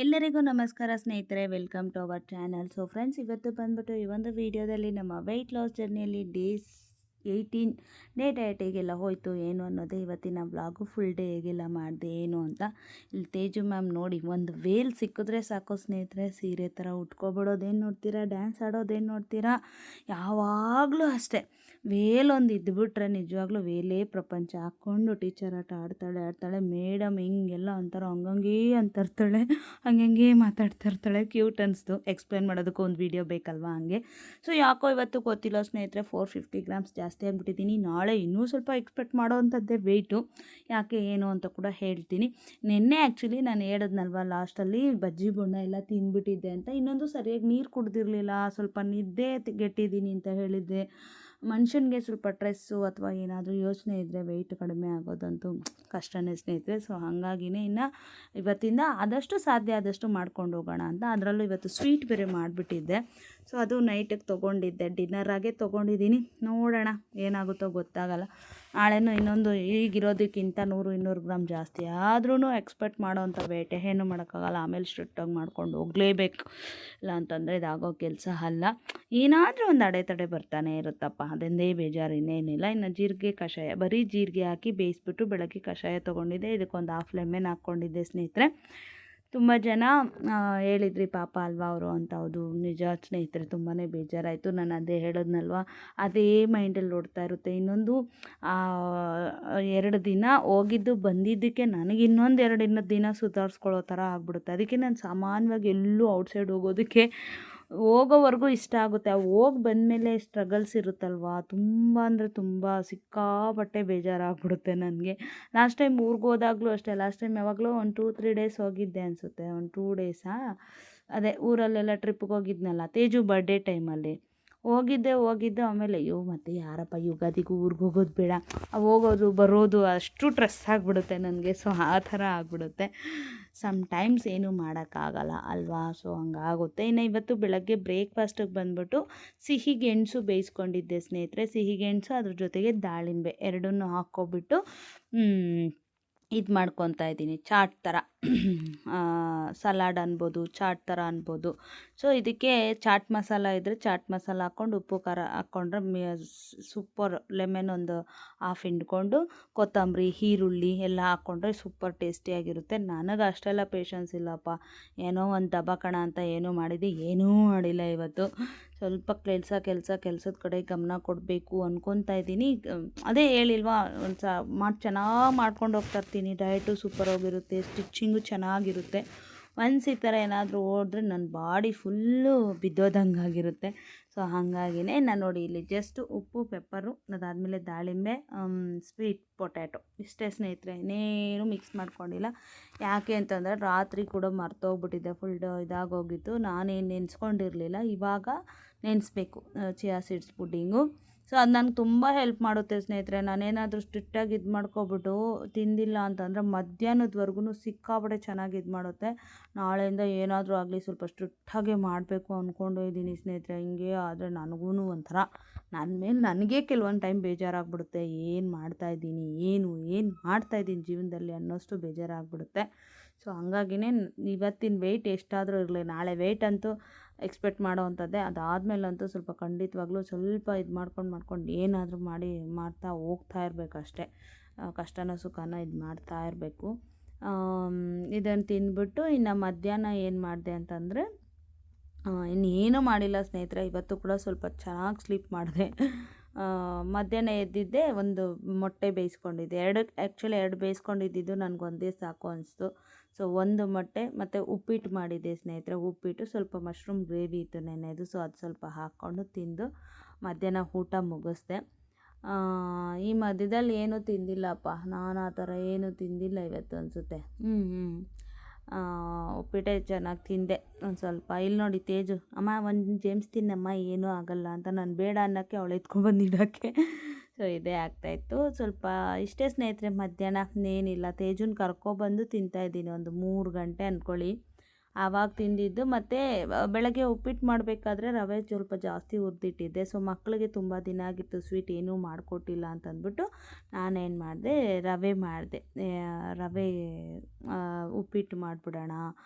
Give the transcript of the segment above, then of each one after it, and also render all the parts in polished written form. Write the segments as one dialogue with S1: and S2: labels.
S1: ಎಲ್ಲರಿಗೂ ನಮಸ್ಕಾರ ಸ್ನೇಹಿತರೆ, welcome to our channel. So friends, ಇವತ್ತು ಬಂದ್ಬಿಟ್ಟು ಈ ಒಂದು ವಿಡಿಯೋದಲ್ಲಿ ನಮ್ಮ ವೆಯ್ಟ್ ಲಾಸ್ ಜರ್ನಿಯಲ್ಲಿ ಡೇಸ್ 18 ಡೇ ಡಯಟ್ ಹೇಗೆಲ್ಲ ಹೋಯಿತು ಏನು ಅನ್ನೋದೇ ಇವತ್ತಿನ ವ್ಲಾಗು. ಫುಲ್ ಡೇ ಹೇಗೆಲ್ಲ ಮಾಡಿದೆ ಏನು ಅಂತ. ಇಲ್ಲಿ ತೇಜು ಮ್ಯಾಮ್ ನೋಡಿ, ಒಂದು ವೇಲ್ ಸಿಕ್ಕಿದ್ರೆ ಸಾಕು ಸ್ನೇಹಿತರೆ, ಸೀರೆ ಥರ ಉಟ್ಕೊಬಿಡೋದೇನು ನೋಡ್ತೀರಾ, ಡ್ಯಾನ್ಸ್ ಆಡೋದೇನು ನೋಡ್ತೀರಾ, ಯಾವಾಗಲೂ ಅಷ್ಟೇ ವೇಲ್ ಒಂದು ಇದ್ದುಬಿಟ್ರೆ ನಿಜವಾಗ್ಲೂ ವೇಲೇ ಪ್ರಪಂಚ. ಹಾಕ್ಕೊಂಡು ಟೀಚರ್ ಆಟ ಆಡ್ತಾಳೆ ಮೇಡಮ್ ಹಿಂಗೆಲ್ಲ ಅಂತಾರೋ ಹಂಗಂಗೇ ಅಂತಾರ್ತಾಳೆ, ಹಂಗೆ ಮಾತಾಡ್ತಾ ಇರ್ತಾಳೆ. ಕ್ಯೂಟ್ ಅನಿಸ್ತು. ಎಕ್ಸ್ಪ್ಲೇನ್ ಮಾಡೋದಕ್ಕೂ ಒಂದು ವೀಡಿಯೋ ಬೇಕಲ್ವಾ, ಹಂಗೆ. ಸೊ ಯಾಕೋ ಇವತ್ತು ಗೊತ್ತಿಲ್ಲ ಸ್ನೇಹಿತರೆ, 450 ಗ್ರಾಮ್ಸ್ ಜಾಸ್ತಿ ಆಗಿಬಿಟ್ಟಿದ್ದೀನಿ. ನಾಳೆ ಇನ್ನೂ ಸ್ವಲ್ಪ ಎಕ್ಸ್ಪೆಕ್ಟ್ ಮಾಡೋ ಅಂಥದ್ದೇ ವೆಯ್ಟು. ಯಾಕೆ ಏನು ಅಂತ ಕೂಡ ಹೇಳ್ತೀನಿ. ನಿನ್ನೆ ಆ್ಯಕ್ಚುಲಿ ನಾನು ಹೇಳಿದ್ನಲ್ವ ಲಾಸ್ಟಲ್ಲಿ, ಬಜ್ಜಿ ಬೊಣ್ಣ ಎಲ್ಲ ತಿಂದ್ಬಿಟ್ಟಿದ್ದೆ ಅಂತ. ಇನ್ನೊಂದು ಸರಿಯಾಗಿ ನೀರು ಕುಡ್ದಿರಲಿಲ್ಲ, ಸ್ವಲ್ಪ ನಿದ್ದೆ ಗೆಟ್ಟಿದ್ದೀನಿ ಅಂತ ಹೇಳಿದ್ದೆ. ಮನುಷ್ಯನಿಗೆ ಸ್ವಲ್ಪ ಸ್ಟ್ರೆಸ್ಸು ಅಥವಾ ಏನಾದರೂ ಯೋಚನೆ ಇದ್ದರೆ ವೆಯ್ಟ್ ಕಡಿಮೆ ಆಗೋದಂತೂ ಕಷ್ಟನೇ ಸ್ನೇಹಿತರೆ. ಸೊ ಹಾಗಾಗಿನೇ ಇನ್ನು ಇವತ್ತಿಂದ ಆದಷ್ಟು ಸಾಧ್ಯ ಆದಷ್ಟು ಮಾಡ್ಕೊಂಡು ಹೋಗೋಣ ಅಂತ. ಅದರಲ್ಲೂ ಇವತ್ತು ಸ್ವೀಟ್ ಬೇರೆ ಮಾಡಿಬಿಟ್ಟಿದ್ದೆ. ಸೊ ಅದು ನೈಟಿಗೆ ತೊಗೊಂಡಿದ್ದೆ, ಡಿನ್ನರಾಗೆ ತೊಗೊಂಡಿದ್ದೀನಿ. ನೋಡೋಣ ಏನಾಗುತ್ತೋ ಗೊತ್ತಾಗಲ್ಲ. ನಾಳೆನೂ ಇನ್ನೊಂದು ಈಗಿರೋದಕ್ಕಿಂತ 100-200 ಗ್ರಾಮ್ ಜಾಸ್ತಿ ಆದ್ರೂ ಎಕ್ಸ್ಪೆಕ್ಟ್ ಮಾಡೋವಂಥ ವೇಟೇ, ಏನು ಮಾಡೋಕ್ಕಾಗಲ್ಲ. ಆಮೇಲೆ ಸ್ಟ್ರಿಕ್ಟಾಗಿ ಮಾಡ್ಕೊಂಡು ಹೋಗಲೇಬೇಕು, ಇಲ್ಲ ಅಂತಂದರೆ ಇದಾಗೋ ಕೆಲಸ ಅಲ್ಲ. ಏನಾದರೂ ಒಂದು ಅಡೆತಡೆ ಬರ್ತಾನೆ ಇರುತ್ತಪ್ಪ, ಅದೊಂದೇ ಬೇಜಾರು, ಇನ್ನೇನಿಲ್ಲ. ಇನ್ನು ಜೀರಿಗೆ ಕಷಾಯ, ಬರೀ ಜೀರಿಗೆ ಹಾಕಿ ಬೇಯಿಸ್ಬಿಟ್ಟು ಬೆಳಗ್ಗೆ ಕಷಾಯ ತೊಗೊಂಡಿದ್ದೆ. ಇದಕ್ಕೊಂದು ಹಾಫ್ ಲೆಮನ್ ಹಾಕ್ಕೊಂಡಿದ್ದೆ ಸ್ನೇಹಿತರೆ. ತುಂಬ ಜನ ಹೇಳಿದ್ರಿ ಪಾಪ ಅಲ್ವಾ ಅವರು ಅಂತ. ಹೌದು, ನಿಜ ಸ್ನೇಹಿತರೆ, ತುಂಬಾ ಬೇಜಾರಾಯಿತು. ನಾನು ಅದೇ ಹೇಳಿದ್ನಲ್ವ, ಅದೇ ಮೈಂಡಲ್ಲಿ ಓಡ್ತಾ ಇರುತ್ತೆ. ಇನ್ನೊಂದು 2 ದಿನ ಹೋಗಿದ್ದು ಬಂದಿದ್ದಕ್ಕೆ ನನಗೆ ಇನ್ನೊಂದು 2 ದಿನ ಸುಧಾರಿಸ್ಕೊಳ್ಳೋ ಥರ ಆಗ್ಬಿಡುತ್ತೆ. ಅದಕ್ಕೆ ನಾನು ಸಾಮಾನ್ಯವಾಗಿ ಎಲ್ಲೂ ಔಟ್ಸೈಡ್ ಹೋಗೋವರೆಗೂ ಇಷ್ಟ ಆಗುತ್ತೆ. ಹೋಗಿ ಬಂದಮೇಲೆ ಸ್ಟ್ರಗಲ್ಸ್ ಇರುತ್ತಲ್ವ, ತುಂಬ ಅಂದರೆ ತುಂಬ ಸಿಕ್ಕಾಪಟ್ಟೆ ಬೇಜಾರಾಗ್ಬಿಡುತ್ತೆ ನನಗೆ. ಲಾಸ್ಟ್ ಟೈಮ್ ಊರಿಗೆ ಹೋದಾಗಲೂ ಅಷ್ಟೇ. ಲಾಸ್ಟ್ ಟೈಮ್ ಯಾವಾಗಲೂ ಒಂದು 2-3 ಡೇಸ್ ಹೋಗಿದ್ದೆ ಅನಿಸುತ್ತೆ, ಒಂದು 2 ಡೇಸಾ, ಅದೇ ಊರಲ್ಲೆಲ್ಲ ಟ್ರಿಪ್ಪಿಗೆ ಹೋಗಿದ್ನಲ್ಲ ತೇಜು ಬರ್ಡೇ ಟೈಮಲ್ಲಿ ಹೋಗಿದ್ದೆ. ಆಮೇಲೆ ಅಯ್ಯೋ ಮತ್ತೆ ಯಾರಪ್ಪ ಯುಗಾದಿಗೂ ಊರಿಗೆ ಹೋಗೋದು ಬೇಡ, ಹೋಗೋದು ಬರೋದು ಅಷ್ಟು ಸ್ಟ್ರೆಸ್ ಆಗಿಬಿಡುತ್ತೆ ನನಗೆ. ಸೊ ಆ ಥರ ಆಗಿಬಿಡುತ್ತೆ ಸಮ್ಟೈಮ್ಸ್, ಏನೂ ಮಾಡೋಕ್ಕಾಗಲ್ಲ ಅಲ್ವಾ. ಸೊ ಹಂಗಾಗುತ್ತೆ. ಇನ್ನು ಇವತ್ತು ಬೆಳಗ್ಗೆ ಬ್ರೇಕ್ಫಾಸ್ಟಿಗೆ ಬಂದ್ಬಿಟ್ಟು ಸಿಹಿ ಗೆಣಸು ಬೇಯಿಸ್ಕೊಂಡಿದ್ದೆ ಸ್ನೇಹಿತರೆ. ಸಿಹಿ ಗೆಣಸು ಅದ್ರ ಜೊತೆಗೆ ದಾಳಿಂಬೆ ಎರಡನ್ನೂ ಹಾಕ್ಕೊಬಿಟ್ಟು ಇದು ಮಾಡ್ಕೊತಾ ಇದ್ದೀನಿ, ಚಾಟ್ ಥರ. ಸಲಾಡ್ ಅನ್ಬೋದು, ಚಾಟ್ ಥರ ಅನ್ಬೋದು. ಸೊ ಇದಕ್ಕೆ ಚಾಟ್ ಮಸಾಲ ಇದ್ದರೆ ಚಾಟ್ ಮಸಾಲ ಹಾಕ್ಕೊಂಡು ಉಪ್ಪು ಖಾರ ಹಾಕ್ಕೊಂಡ್ರೆ ಸೂಪರ್. ಲೆಮನ್ ಒಂದು ಹಾಫ್ ಹಿಂಡ್ಕೊಂಡು ಕೊತ್ತಂಬರಿ ಈರುಳ್ಳಿ ಎಲ್ಲ ಹಾಕ್ಕೊಂಡ್ರೆ ಸೂಪರ್ ಟೇಸ್ಟಿಯಾಗಿರುತ್ತೆ. ನನಗೆ ಅಷ್ಟೆಲ್ಲ ಪೇಷನ್ಸ್ ಇಲ್ಲಪ್ಪ. ಏನೋ ಒಂದು ದಬಾಕಣ ಅಂತ ಏನೂ ಏನೂ ಮಾಡಿಲ್ಲ ಇವತ್ತು. ಸ್ವಲ್ಪ ಕೆಲಸದ ಕಡೆ ಗಮನ ಕೊಡಬೇಕು ಅಂದ್ಕೊತಾ ಇದ್ದೀನಿ. ಅದೇ ಹೇಳಿಲ್ವಾ, ಚೆನ್ನಾಗಿ ಮಾಡ್ಕೊಂಡು ಹೋಗ್ತಾ ಇರ್ತೀನಿ. ಡಯಟು ಸೂಪರ್ ಹೋಗಿರುತ್ತೆ, ಸ್ಟಿಚ್ಚಿಂಗು ಚೆನ್ನಾಗಿರುತ್ತೆ. ಒನ್ಸ್ ಈ ಥರ ಏನಾದರೂ ಹೋದ್ರೆ ನನ್ನ ಬಾಡಿ ಫುಲ್ಲು ಬಿದ್ದೋದಂಗೆ ಆಗಿರುತ್ತೆ. ಸೊ ಹಾಗಾಗಿನೇ ನಾನು ನೋಡಿ ಇಲ್ಲಿ ಜಸ್ಟ್ ಉಪ್ಪು ಪೆಪ್ಪರು, ಅದಾದಮೇಲೆ ದಾಳಿಂಬೆ, ಸ್ವೀಟ್ ಪೊಟ್ಯಾಟೊ ಇಷ್ಟೇ ಸ್ನೇಹಿತರೆ. ಇನ್ನೇನು ಮಿಕ್ಸ್ ಮಾಡ್ಕೊಂಡಿಲ್ಲ. ಯಾಕೆ ಅಂತಂದರೆ ರಾತ್ರಿ ಕೂಡ ಮರ್ತೋಗ್ಬಿಟ್ಟಿದ್ದೆ, ಫುಲ್ ಇದಾಗೋಗಿತ್ತು. ನಾನೇನು ನೆನೆಸ್ಕೊಂಡಿರಲಿಲ್ಲ, ಇವಾಗ ನೆನೆಸ್ಬೇಕು ಚಿಯಾ ಸೀಡ್ಸ್ ಪುಡ್ಡಿಂಗು. ಸೊ ಅದು ನನಗೆ ತುಂಬ ಹೆಲ್ಪ್ ಮಾಡುತ್ತೆ ಸ್ನೇಹಿತರೆ. ನಾನೇನಾದರೂ ಸ್ಟ್ರಿಕ್ಟಾಗಿ ಇದು ಮಾಡ್ಕೊಬಿಟ್ಟು ತಿಂದಿಲ್ಲ ಅಂತಂದರೆ ಮಧ್ಯಾಹ್ನದವರೆಗೂ ಸಿಕ್ಕಾಪಟ್ಟೆ ಚೆನ್ನಾಗಿ ಇದು ಮಾಡುತ್ತೆ. ನಾಳೆಯಿಂದ ಏನಾದರೂ ಆಗಲಿ ಸ್ವಲ್ಪ ಸ್ಟ್ರಿಕ್ಟಾಗೆ ಮಾಡಬೇಕು ಅಂದ್ಕೊಂಡು ಇದ್ದೀನಿ ಸ್ನೇಹಿತರೆ. ಹಿಂಗೆ ಆದರೆ ನನಗೂ ಒಂಥರ ನನ್ನ ಮೇಲೆ ನನಗೆ ಕೆಲವೊಂದು ಟೈಮ್ ಬೇಜಾರಾಗ್ಬಿಡುತ್ತೆ. ಏನು ಮಾಡ್ತಾಯಿದ್ದೀನಿ ಜೀವನದಲ್ಲಿ ಅನ್ನೋಷ್ಟು ಬೇಜಾರಾಗ್ಬಿಡುತ್ತೆ. ಸೊ ಹಂಗಾಗಿನೇ ಇವತ್ತಿನ ವೆಯ್ಟ್ ಎಷ್ಟಾದರೂ ಇರಲಿ, ನಾಳೆ ವೆಯ್ಟ್ ಅಂತೂ ಎಕ್ಸ್ಪೆಕ್ಟ್ ಮಾಡೋ ಅಂಥದ್ದೇ. ಅದಾದಮೇಲಂತೂ ಸ್ವಲ್ಪ ಖಂಡಿತವಾಗ್ಲೂ ಸ್ವಲ್ಪ ಇದು ಮಾಡ್ಕೊಂಡು ಏನಾದರೂ ಮಾಡ್ತಾ ಹೋಗ್ತಾ ಇರಬೇಕು ಅಷ್ಟೇ. ಕಷ್ಟನ ಸುಖನ ಇದು ಮಾಡ್ತಾ ಇರಬೇಕು. ಇದನ್ನು ತಿಂದ್ಬಿಟ್ಟು ಇನ್ನು ಮಧ್ಯಾಹ್ನ ಏನು ಮಾಡಿದೆ ಅಂತಂದರೆ, ಇನ್ನೇನೂ ಮಾಡಿಲ್ಲ ಸ್ನೇಹಿತರೆ. ಇವತ್ತು ಕೂಡ ಸ್ವಲ್ಪ ಚೆನ್ನಾಗಿ ಸ್ಲೀಪ್ ಮಾಡಿದೆ. ಮಧ್ಯಾಹ್ನ ಎದ್ದಿದ್ದೆ, ಒಂದು ಮೊಟ್ಟೆ ಬೇಯಿಸ್ಕೊಂಡಿದ್ದೆ. ಎರಡು ಬೇಯಿಸ್ಕೊಂಡಿದ್ದು ನನಗೊಂದೇ ಸಾಕು ಅನಿಸ್ತು. ಸೊ ಒಂದು ಮೊಟ್ಟೆ ಮತ್ತು ಉಪ್ಪಿಟ್ಟು ಮಾಡಿದ್ದೆ ಸ್ನೇಹಿತರೆ. ಉಪ್ಪಿಟ್ಟು ಸ್ವಲ್ಪ ಮಶ್ರೂಮ್ ಗ್ರೇವಿ ಇತ್ತು ನೆನ್ನೆದು. ಸೊ ಅದು ಸ್ವಲ್ಪ ಹಾಕ್ಕೊಂಡು ತಿಂದು ಮಧ್ಯಾಹ್ನ ಊಟ ಮುಗಿಸ್ದೆ. ಈ ಮಧ್ಯದಲ್ಲಿ ಏನೂ ತಿಂದಿಲ್ಲಪ್ಪ ನಾನು. ಆ ಥರ ಏನೂ ತಿಂದಿಲ್ಲ ಇವತ್ತು ಅನಿಸುತ್ತೆ. ಉಪ್ಪಿಟ್ಟೆ ಚೆನ್ನಾಗಿ ತಿಂದೆ ಒಂದು ಸ್ವಲ್ಪ. ಇಲ್ಲಿ ನೋಡಿ ತೇಜು, ಅಮ್ಮ ಒಂದು ಜೇಮ್ಸ್ ತಿನ್ನಮ್ಮ ಏನೂ ಆಗಲ್ಲ ಅಂತ. ನಾನು ಬೇಡ ಅನ್ನೋಕ್ಕೆ ಅವಳು ಎತ್ಕೊಂಡ್ಬಂದಿಡೋಕ್ಕೆ. ಸೊ ಇದೇ ಆಗ್ತಾಯಿತ್ತು. ಸ್ವಲ್ಪ ಇಷ್ಟೇ ಸ್ನೇಹಿತರೆ. ಮಧ್ಯಾಹ್ನ ಏನಿಲ್ಲ, ತೇಜುನ ಕರ್ಕೊಬಂದು ತಿಂತಾಯಿದ್ದೀನಿ. ಒಂದು 3 ಗಂಟೆ ಅಂದ್ಕೊಳ್ಳಿ. ಆವಾಗ ತಿಂದಿದ್ದು. ಮತ್ತು ಬೆಳಗ್ಗೆ ಉಪ್ಪಿಟ್ಟು ಮಾಡಬೇಕಾದ್ರೆ ರವೆ ಸ್ವಲ್ಪ ಜಾಸ್ತಿ ಹುರಿದಿಟ್ಟಿದ್ದೆ. ಸೊ ಮಕ್ಕಳಿಗೆ ತುಂಬ ದಿನ ಆಗಿತ್ತು ಸ್ವೀಟ್ ಏನೂ ಮಾಡಿಕೊಟ್ಟಿಲ್ಲ ಅಂತಂದ್ಬಿಟ್ಟು ನಾನೇನು ಮಾಡಿದೆ, ರವೆ ಮಾಡಿದೆ. ರವೆ ಉಪ್ಪಿಟ್ಟು ಮಾಡಿಬಿಡೋಣ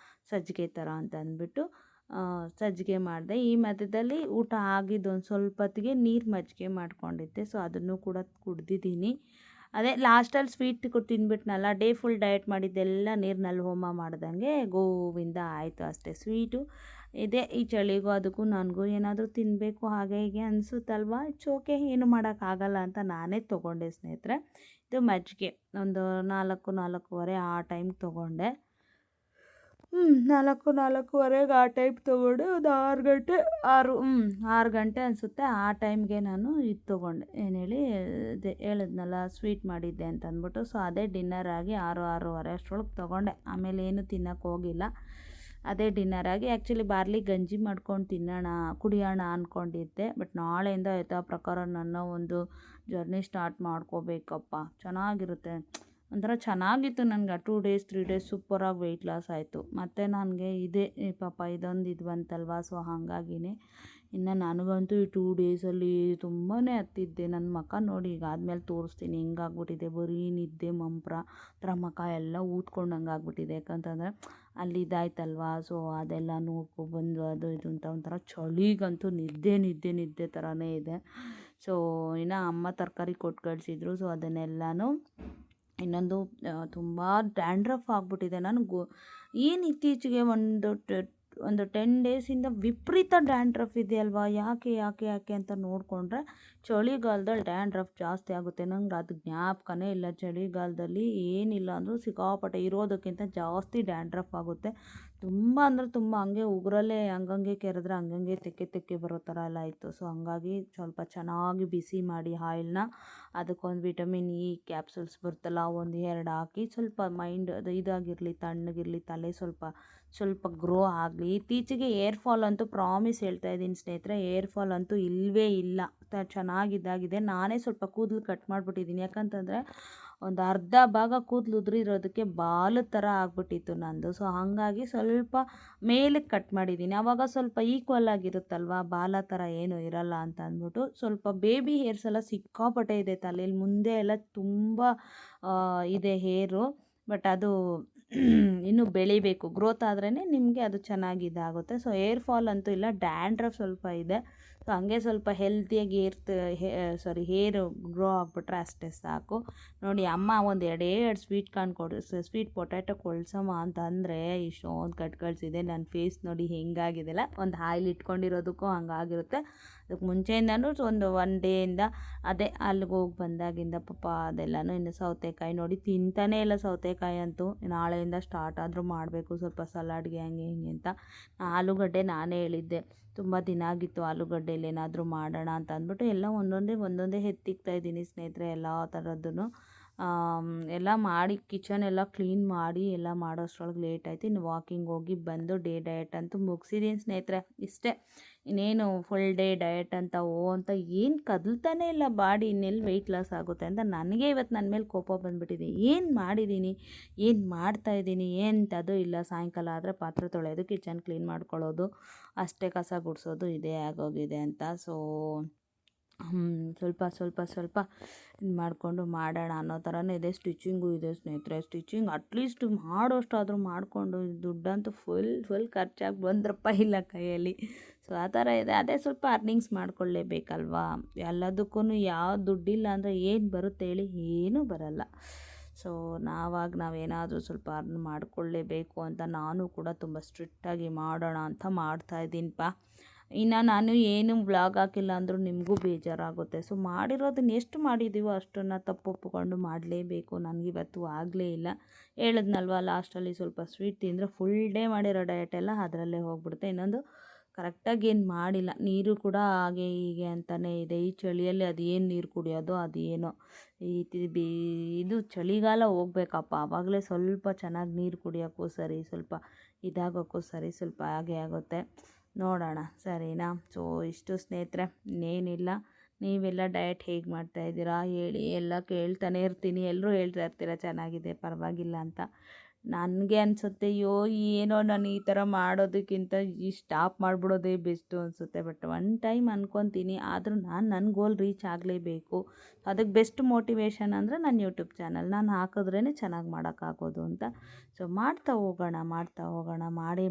S1: ಸಜ್ಜಿಗೆ ಥರ ಅಂತ ಅಂದ್ಬಿಟ್ಟು ಸಜ್ಜಿಗೆ ಮಾಡಿದೆ. ಈ ಮಧ್ಯದಲ್ಲಿ ಊಟ ಆಗಿದ್ದು ಒಂದು ಸ್ವಲ್ಪ ಹೊತ್ತಿಗೆ ನೀರು ಮಜ್ಜಿಗೆ ಮಾಡ್ಕೊಂಡಿದ್ದೆ. ಸೊ ಅದನ್ನು ಕೂಡ ಕುಡ್ದಿದ್ದೀನಿ. ಅದೇ ಲಾಸ್ಟಲ್ಲಿ ಸ್ವೀಟ್ ತಿಂದ್ಬಿಟ್ನಲ್ಲ, ಡೇ ಫುಲ್ ಡಯಟ್ ಮಾಡಿದ್ದೆಲ್ಲ ನೀರಿನಲ್ಲಿ ಹೋಮ ಮಾಡ್ದಂಗೆ ಗೋವಿಂದ ಆಯಿತು ಅಷ್ಟೇ. ಸ್ವೀಟು ಇದೆ, ಈ ಚಳಿಗೂ ಅದಕ್ಕೂ ನನಗೂ ಏನಾದರೂ ತಿನ್ನಬೇಕು ಹಾಗೆ ಹೀಗೆ ಅನಿಸುತ್ತಲ್ವ. ಇಟ್ಸ್ ಓಕೆ, ಏನು ಮಾಡೋಕ್ಕಾಗಲ್ಲ ಅಂತ ನಾನೇ ತೊಗೊಂಡೆ ಸ್ನೇಹಿತರೆ. ಇದು ಮಜ್ಜಿಗೆ ಒಂದು 4-4:30 ಆ ಟೈಮ್ಗೆ ತೊಗೊಂಡೆ. 4-4:30ಗೆ ಆ ಟೈಮ್ ತೊಗೊಂಡೆ. ಒಂದು 6 ಗಂಟೆ ಅನಿಸುತ್ತೆ ಆ ಟೈಮ್ಗೆ ನಾನು ಇದು ತೊಗೊಂಡೆ, ಏನು ಹೇಳಿ, ಅದೇ ಹೇಳಿದ್ನಲ್ಲ ಸ್ವೀಟ್ ಮಾಡಿದ್ದೆ ಅಂತ ಅಂದ್ಬಿಟ್ಟು. ಸೊ ಅದೇ ಡಿನ್ನರ್ ಆಗಿ 6-6:30 ಅಷ್ಟರೊಳಗೆ ತೊಗೊಂಡೆ. ಆಮೇಲೆ ಏನು ತಿನ್ನೋಕ್ಕೆ ಹೋಗಿಲ್ಲ. ಅದೇ ಡಿನ್ನರ್ ಆಗಿ ಆ್ಯಕ್ಚುಲಿ ಬಾರ್ಲಿ ಗಂಜಿ ಮಾಡ್ಕೊಂಡು ಕುಡಿಯೋಣ ಅಂದ್ಕೊಂಡಿದ್ದೆ. ಬಟ್ ನಾಳೆಯಿಂದ ಯಥಾ ಪ್ರಕಾರ ನನ್ನ ಒಂದು ಜರ್ನಿ ಸ್ಟಾರ್ಟ್ ಮಾಡ್ಕೋಬೇಕಪ್ಪ. ಚೆನ್ನಾಗಿರುತ್ತೆ, ಒಂಥರ ಚೆನ್ನಾಗಿತ್ತು ನನಗೆ. 2 ಡೇಸ್ 3 ಡೇಸ್ ಸೂಪರಾಗಿ ವೆಯ್ಟ್ ಲಾಸ್ ಆಯಿತು. ಮತ್ತು ನನಗೆ ಇದೇ ಪಾಪ ಇದೊಂದು ಇದು ಬಂತಲ್ವ. ಸೊ ಹಾಗಾಗಿನೇ ಇನ್ನು ನನಗಂತೂ ಈ 2 ಡೇಸಲ್ಲಿ ತುಂಬಾ ಹತ್ತಿದ್ದೆ. ನನ್ನ ಮುಖ ನೋಡಿ, ಈಗ ಆದಮೇಲೆ ತೋರಿಸ್ತೀನಿ ಹಿಂಗಾಗ್ಬಿಟ್ಟಿದೆ. ಬರೀ ನಿದ್ದೆ ಮಂಪ್ರ ಥರ ಮುಖ ಎಲ್ಲ ಊದ್ಕೊಂಡಂಗೆ ಆಗ್ಬಿಟ್ಟಿದೆ. ಯಾಕಂತಂದರೆ ಅಲ್ಲಿ ಇದಾಯ್ತಲ್ವ. ಸೊ ಅದೆಲ್ಲ ನೋಡ್ಕೊಬಂದು ಅದು ಇದು ಅಂತ ಒಂಥರ ಚಳಿಗಂತೂ ನಿದ್ದೆ ಥರನೇ ಇದೆ. ಸೊ ಇನ್ನು ಅಮ್ಮ ತರಕಾರಿ ಕೊಟ್ಟು ಕಳಿಸಿದ್ರು. ಸೊ ಅದನ್ನೆಲ್ಲನೂ ಇನ್ನೊಂದು ತುಂಬ ಡ್ಯಾಂಡ್ರಫ್ ಆಗಿಬಿಟ್ಟಿದೆ ನನಗೂ. ಏನು ಇತ್ತೀಚೆಗೆ ಒಂದು 10 ಡೇಸಿಂದ ವಿಪರೀತ ಡ್ಯಾಂಡ್ರಫ್ ಇದೆಯಲ್ವಾ. ಯಾಕೆ ಅಂತ ನೋಡಿಕೊಂಡ್ರೆ ಚಳಿಗಾಲದಲ್ಲಿ ಡ್ಯಾಂಡ್ರಫ್ ಜಾಸ್ತಿ ಆಗುತ್ತೆ. ನಂಗೆ ಅದು ಜ್ಞಾಪಕನೇ ಇಲ್ಲ. ಚಳಿಗಾಲದಲ್ಲಿ ಏನಿಲ್ಲ ಅಂದರೂ ಸಿಕ್ಕಾಪಟ್ಟೆ ಇರೋದಕ್ಕಿಂತ ಜಾಸ್ತಿ ಡ್ಯಾಂಡ್ರಫ್ ಆಗುತ್ತೆ. ತುಂಬ ಅಂದರೆ ತುಂಬ, ಹಂಗೆ ಉಗುರಲ್ಲೇ ಹಂಗಂಗೆ ಕೆರೆದ್ರೆ ಹಂಗಂಗೆ ತೆಕ್ಕೆ ಬರೋ ಥರ ಎಲ್ಲ ಇತ್ತು. ಸೊ ಹಂಗಾಗಿ ಸ್ವಲ್ಪ ಚೆನ್ನಾಗಿ ಬಿಸಿ ಮಾಡಿ ಆಯಿಲ್ನ, ಅದಕ್ಕೊಂದು ವಿಟಮಿನ್ ಇ ಕ್ಯಾಪ್ಸೂಲ್ಸ್ ಬರುತ್ತಲ್ಲ, 1-2 ಹಾಕಿ ಸ್ವಲ್ಪ ಮೈಂಡ್ ಅದು ಇದಾಗಿರಲಿ, ತಣ್ಣಗಿರಲಿ, ತಲೆ ಸ್ವಲ್ಪ ಗ್ರೋ ಆಗಲಿ. ಇತ್ತೀಚೆಗೆ ಏರ್ ಫಾಲ್ ಅಂತೂ ಪ್ರಾಮಿಸ್ ಹೇಳ್ತಾ ಇದ್ದೀನಿ ಸ್ನೇಹಿತರೆ, ಏರ್ ಫಾಲ್ ಅಂತೂ ಇಲ್ಲವೇ ಇಲ್ಲ. ಚೆನ್ನಾಗಿದ್ದಾಗಿದೆ. ನಾನೇ ಸ್ವಲ್ಪ ಕೂದಲು ಕಟ್ ಮಾಡಿಬಿಟ್ಟಿದ್ದೀನಿ. ಯಾಕಂತಂದರೆ ಒಂದು ಅರ್ಧ ಭಾಗ ಕೂದಲು ಉದುರಿರೋದಕ್ಕೆ ಬಾಲದ ಥರ ಆಗ್ಬಿಟ್ಟಿತ್ತು ನಂದು. ಸೊ ಹಾಗಾಗಿ ಸ್ವಲ್ಪ ಮೇಲಕ್ಕೆ ಕಟ್ ಮಾಡಿದ್ದೀನಿ. ಆವಾಗ ಸ್ವಲ್ಪ ಈಕ್ವಲ್ ಆಗಿರುತ್ತಲ್ವ, ಬಾಲ ಥರ ಏನೂ ಇರಲ್ಲ ಅಂತ ಅಂದ್ಬಿಟ್ಟು. ಸ್ವಲ್ಪ ಬೇಬಿ ಹೇರ್ಸ್ ಎಲ್ಲ ಸಿಕ್ಕಾಪಟ್ಟೆ ಇದೆ ತಲೆಯಲ್ಲಿ, ಮುಂದೆ ಎಲ್ಲ ತುಂಬ ಇದೆ ಹೇರು. ಬಟ್ ಅದು ಇನ್ನೂ ಬೆಳಿಬೇಕು, ಗ್ರೋತ್ ಆದ್ರೇ ನಿಮಗೆ ಅದು ಚೆನ್ನಾಗಿ ಇದಾಗುತ್ತೆ. ಸೊ ಏರ್ ಫಾಲ್ ಅಂತೂ ಇಲ್ಲ, ಡ್ಯಾಂಡ್ರಫ್ ಸ್ವಲ್ಪ ಇದೆ. ಸೊ ಹಂಗೆ ಸ್ವಲ್ಪ ಹೆಲ್ತಿಯಾಗಿ ಹೇರ್ ಗ್ರೋ ಆಗಿಬಿಟ್ರೆ ಅಷ್ಟೇ ಸಾಕು. ನೋಡಿ, ಅಮ್ಮ ಒಂದು 2 ಸ್ವೀಟ್ ಪೊಟ್ಯಾಟೊ ಕೊಳ್ಸಮ್ಮ ಅಂತ ಅಂದರೆ ಇಷ್ಟೊಂದು ಕಟ್ ಕಳಿಸಿದೆ. ನನ್ನ ಫೇಸ್ ನೋಡಿ ಹೆಂಗಾಗಿದೆಲ್ಲ, ಒಂದು ಆಯಿಲ್ ಇಟ್ಕೊಂಡಿರೋದಕ್ಕೂ ಹಂಗಾಗಿರುತ್ತೆ. ಅದಕ್ಕೆ ಮುಂಚೆಯಿಂದನೂ ಒನ್ ಡೇಯಿಂದ ಅದೇ ಅಲ್ಲಿಗೆ ಹೋಗಿ ಬಂದಾಗಿಂದ ಪಾಪ ಅದೆಲ್ಲನೂ. ಇನ್ನು ಸೌತೆಕಾಯಿ ನೋಡಿ, ತಿಂತಾನೇ ಇಲ್ಲ ಸೌತೆಕಾಯಿ ಅಂತೂ. ನಾಳೆಯಿಂದ ಸ್ಟಾರ್ಟ್ ಆದರೂ ಮಾಡಬೇಕು ಸ್ವಲ್ಪ ಸಲಾಡ್ಗೆ ಹಂಗೆ ಹಿಂಗೆ ಅಂತ. ಆಲೂಗಡ್ಡೆ ನಾನೇ ಹೇಳಿದ್ದೆ, ತುಂಬ ದಿನ ಆಗಿತ್ತು ಆಲೂಗಡ್ಡೆಯಲ್ಲಿ ಏನಾದರೂ ಮಾಡೋಣ ಅಂತ ಅಂದ್ಬಿಟ್ಟು ಎಲ್ಲ ಒಂದೊಂದೇ ಎತ್ತಿಕ್ತಾ ಇದ್ದೀನಿ ಸ್ನೇಹಿತರೆ. ಎಲ್ಲ ಥರದ್ದೂ ಎಲ್ಲ ಮಾಡಿ ಕಿಚನ್ ಎಲ್ಲ ಕ್ಲೀನ್ ಮಾಡಿ ಎಲ್ಲ ಮಾಡೋಷ್ಟ್ರೊಳಗೆ ಲೇಟ್ ಆಯಿತು. ಇನ್ನು ವಾಕಿಂಗ್ ಹೋಗಿ ಬಂದು ಡೇ ಡಯಟ್ ಅಂತೂ ಮುಗಿಸಿದ್ದೀನಿ ಸ್ನೇಹಿತರೆ. ಇಷ್ಟೇ, ಇನ್ನೇನು ಫುಲ್ ಡೇ ಡಯಟ್ ಅಂತ ಅಂತ ಏನು ಕದಲ್ತಾನೇ ಇಲ್ಲ ಬಾಡಿ, ಇನ್ನೆಲ್ಲಿ ವೆಯ್ಟ್ ಲಾಸ್ ಆಗುತ್ತೆ ಅಂತ ನನಗೆ ಇವತ್ತು ನನ್ನ ಮೇಲೆ ಕೋಪ ಬಂದುಬಿಟ್ಟಿದೆ. ಏನು ಮಾಡಿದ್ದೀನಿ, ಏನು ಮಾಡ್ತಾಯಿದ್ದೀನಿ ಎಂಥದ್ದು ಇಲ್ಲ. ಸಾಯಂಕಾಲ ಆದರೆ ಪಾತ್ರೆ ತೊಳೆಯೋದು, ಕಿಚನ್ ಕ್ಲೀನ್ ಮಾಡ್ಕೊಳ್ಳೋದು ಅಷ್ಟೇ, ಕಸ ಗುಡಿಸೋದು ಇದೇ ಆಗೋಗಿದೆ ಅಂತ. ಸೊ ಸ್ವಲ್ಪ ಇದು ಮಾಡಿಕೊಂಡು ಮಾಡೋಣ ಅನ್ನೋ ಥರನೇ ಇದೆ. ಸ್ಟಿಚಿಂಗು ಇದೆ ಸ್ನೇಹಿತರೆ. ಸ್ಟಿಚಿಂಗ್ ಅಟ್ಲೀಸ್ಟ್ ಮಾಡೋಷ್ಟಾದರೂ ಮಾಡಿಕೊಂಡು, ದುಡ್ಡಂತೂ ಫುಲ್ ಖರ್ಚಾಗಿ ₹1 ಇಲ್ಲ ಕೈಯಲ್ಲಿ. ಸೊ ಆ ಥರ ಇದೆ. ಅದೇ ಸ್ವಲ್ಪ ಅರ್ನಿಂಗ್ಸ್ ಮಾಡ್ಕೊಳ್ಳೇಬೇಕಲ್ವಾ. ಎಲ್ಲದಕ್ಕೂ ಯಾವ ದುಡ್ಡಿಲ್ಲ ಅಂದರೆ ಏನು ಬರುತ್ತೆ ಹೇಳಿ, ಏನೂ ಬರಲ್ಲ. ಸೊ ನಾವೇನಾದರೂ ಸ್ವಲ್ಪ ಅರ್ನ್ ಮಾಡಿಕೊಳ್ಳೇಬೇಕು ಅಂತ ನಾನು ಕೂಡ ತುಂಬ ಸ್ಟ್ರಿಕ್ಟಾಗಿ ಮಾಡೋಣ ಅಂತ ಮಾಡ್ತಾಯಿದ್ದೀನಿಪ್ಪ. ಇನ್ನು ನಾನು ಏನು ವ್ಲಾಗ್ ಹಾಕಿಲ್ಲ ಅಂದರೂ ನಿಮಗೂ ಬೇಜಾರಾಗುತ್ತೆ. ಸೊ ಮಾಡಿರೋದನ್ನ ಎಷ್ಟು ಮಾಡಿದ್ದೀವೋ ಅಷ್ಟನ್ನು ತಪ್ಪೊಪ್ಪಿಕೊಂಡು ಮಾಡಲೇಬೇಕು. ನನಗಿವತ್ತು ಆಗಲೇ ಇಲ್ಲ. ಹೇಳಿದ್ನಲ್ವ, ಲಾಸ್ಟಲ್ಲಿ ಸ್ವಲ್ಪ ಸ್ವೀಟ್ ತಿಂದರೆ ಫುಲ್ ಡೇ ಮಾಡಿರೋ ಡಯಟ್ ಎಲ್ಲ ಅದರಲ್ಲೇ ಹೋಗ್ಬಿಡುತ್ತೆ. ಇನ್ನೊಂದು ಕರೆಕ್ಟಾಗಿ ಏನು ಮಾಡಿಲ್ಲ, ನೀರು ಕೂಡ ಹಾಗೆ ಹೀಗೆ ಅಂತಲೇ ಇದೆ. ಈ ಚಳಿಯಲ್ಲಿ ಅದೇನು ನೀರು ಕುಡಿಯೋದು, ಅದೇನೋ ಇದು ಚಳಿಗಾಲ ಹೋಗ್ಬೇಕಪ್ಪ, ಆವಾಗಲೇ ಸ್ವಲ್ಪ ಚೆನ್ನಾಗಿ ನೀರು ಕುಡಿಯೋಕ್ಕೂ ಸರಿ, ಸ್ವಲ್ಪ ಇದಾಗೋಕ್ಕೂ ಸರಿ, ಸ್ವಲ್ಪ ಹಾಗೆ ಆಗುತ್ತೆ. ನೋಡೋಣ, ಸರಿನಾ. ಸೊ ಇಷ್ಟು ಸ್ನೇಹಿತರೆ, ಇನ್ನೇನಿಲ್ಲ. ನೀವೆಲ್ಲ ಡಯಟ್ ಹೇಗೆ ಮಾಡ್ತಾಯಿದ್ದೀರಾ ಹೇಳಿ, ಎಲ್ಲ ಕೇಳ್ತಾನೆ ಇರ್ತೀನಿ. ಎಲ್ಲರೂ ಹೇಳ್ತಾ ಇರ್ತೀರ ಚೆನ್ನಾಗಿದೆ ಪರವಾಗಿಲ್ಲ ಅಂತ. ನನಗೆ ಅನಿಸುತ್ತೆ ಅಯ್ಯೋ ಏನೋ ನಾನು ಈ ಥರ ಮಾಡೋದಕ್ಕಿಂತ ಈ ಸ್ಟಾಪ್ ಮಾಡಿಬಿಡೋದೇ ಬೆಸ್ಟು ಅನಿಸುತ್ತೆ. ಬಟ್ ಒನ್ ಟೈಮ್ ಅಂದ್ಕೊತೀನಿ, ಆದರೂ ನಾನು ನನ್ನ ಗೋಲ್ ರೀಚ್ ಆಗಲೇಬೇಕು. ಅದಕ್ಕೆ ಬೆಸ್ಟ್ ಮೋಟಿವೇಶನ್ ಅಂದರೆ ನನ್ನ ಯೂಟ್ಯೂಬ್ ಚಾನಲ್. ನಾನು ಹಾಕಿದ್ರೇ ಚೆನ್ನಾಗಿ ಮಾಡೋಕ್ಕಾಗೋದು ಅಂತ. ಸೊ ಮಾಡ್ತಾ ಹೋಗೋಣ,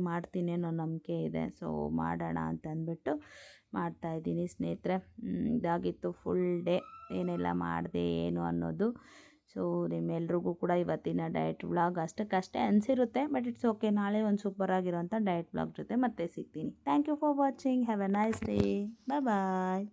S1: ಮಾಡ್ತೀನಿ ಅನ್ನೋ ನಂಬಿಕೆ ಇದೆ. ಸೊ ಮಾಡೋಣ ಅಂತ ಅಂದ್ಬಿಟ್ಟು ಮಾಡ್ತಾಯಿದ್ದೀನಿ ಸ್ನೇಹಿತರೆ. ಇದಾಗಿತ್ತು ಫುಲ್ ಡೇ ಏನೆಲ್ಲ ಮಾಡಿದೆ ಏನು ಅನ್ನೋದು. ಸೊ ನಿಮ್ಮೆಲ್ರಿಗೂ ಕೂಡ ಇವತ್ತಿನ ಡಯಟ್ ವ್ಲಾಗ್ ಅಷ್ಟಕ್ಕಷ್ಟೇ ಅನಿಸಿರುತ್ತೆ. ಬಟ್ ಇಟ್ಸ್ ಓಕೆ, ನಾಳೆ ಒಂದು ಸೂಪರಾಗಿರೋಂಥ ಡಯಟ್ ವ್ಲಾಗ್ ಜೊತೆ ಮತ್ತೆ ಸಿಗ್ತೀನಿ. Thank you for watching. Have a nice day. Bye.